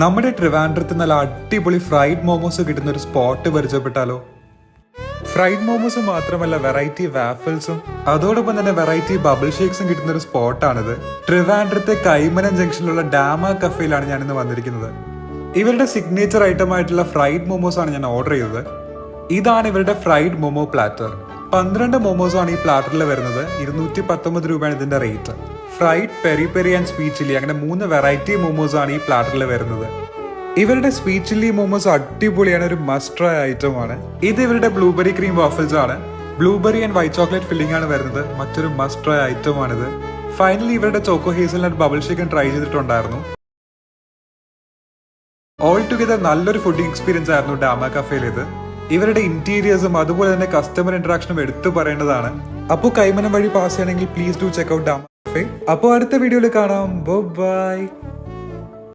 നമ്മുടെ ട്രിവാൻഡ്രത്ത് നല്ല അടിപൊളി ഫ്രൈഡ് മോമോസ് കിട്ടുന്ന ഒരു സ്പോട്ട് പരിചയപ്പെട്ടാലോ? ഫ്രൈഡ് മോമോസ് മാത്രമല്ല, വെറൈറ്റി വാഫിൾസും അതോടൊപ്പം തന്നെ വെറൈറ്റി ബബിൾ ഷേക്സും കിട്ടുന്ന ഒരു സ്പോട്ടാണിത്. ട്രിവാൻഡ്രത്തെ കൈമനം ജംഗ്ഷനിലുള്ള ഡാമ കഫേയിലാണ് ഞാൻ ഇന്ന് വന്നിരിക്കുന്നത്. ഇവരുടെ സിഗ്നേച്ചർ ഐറ്റം ആയിട്ടുള്ള ഫ്രൈഡ് മോമോസ് ആണ് ഞാൻ ഓർഡർ ചെയ്തത്. ഇതാണ് ഇവരുടെ ഫ്രൈഡ് മോമോ പ്ലാറ്റർ. 12 മോമോസ് ആണ് ഈ പ്ലാറ്ററിൽ വരുന്നത്. 219 രൂപയാണ് ഇതിന്റെ rate. Fried, peri peri and sweet chilli, അങ്ങനെ 3 വെറൈറ്റി മോമോസ് ആണ് ഈ പ്ലാറ്ററിൽ വരുന്നത്. ഇവരുടെ സ്വീറ്റ് ചില്ലി മോമോസ് അടിപൊളിയാണ്, ഒരു മസ്റ്റ് ട്രൈ ഐറ്റം ആണ്. ഇത് ഇവരുടെ ബ്ലൂബെറി ക്രീം വാഫിൾസ് ആണ്. Blueberry and white chocolate filling ആണ് വരുന്നത്. മറ്റൊരു മസ്റ്റ് ട്രൈ ഐറ്റം ആണിത്. ഫൈനലി ഇവരുടെ ചോക്കോ ഹേസൽനട്ട് ബബിൾ ഷേക്കും ട്രൈ ചെയ്തിട്ടുണ്ടായിരുന്നു. ഓൾ ടുഗെദർ നല്ലൊരു ഫുഡിംഗ് എക്സ്പീരിയൻസ് ആയിരുന്നു ഡാമ കഫേയിലേത്. ഇവരുടെ ഇന്റീരിയേഴ്സും അതുപോലെ തന്നെ കസ്റ്റമർ ഇന്ററാക്ഷനും എടുത്തു പറയേണ്ടതാണ്. അപ്പോൾ കൈമനം വഴി പാസ് ചെയ്യണമെങ്കിൽ please do check out Dama cafe. അപ്പോൾ അടുത്ത വീഡിയോയിൽ കാണാം. ബൈ.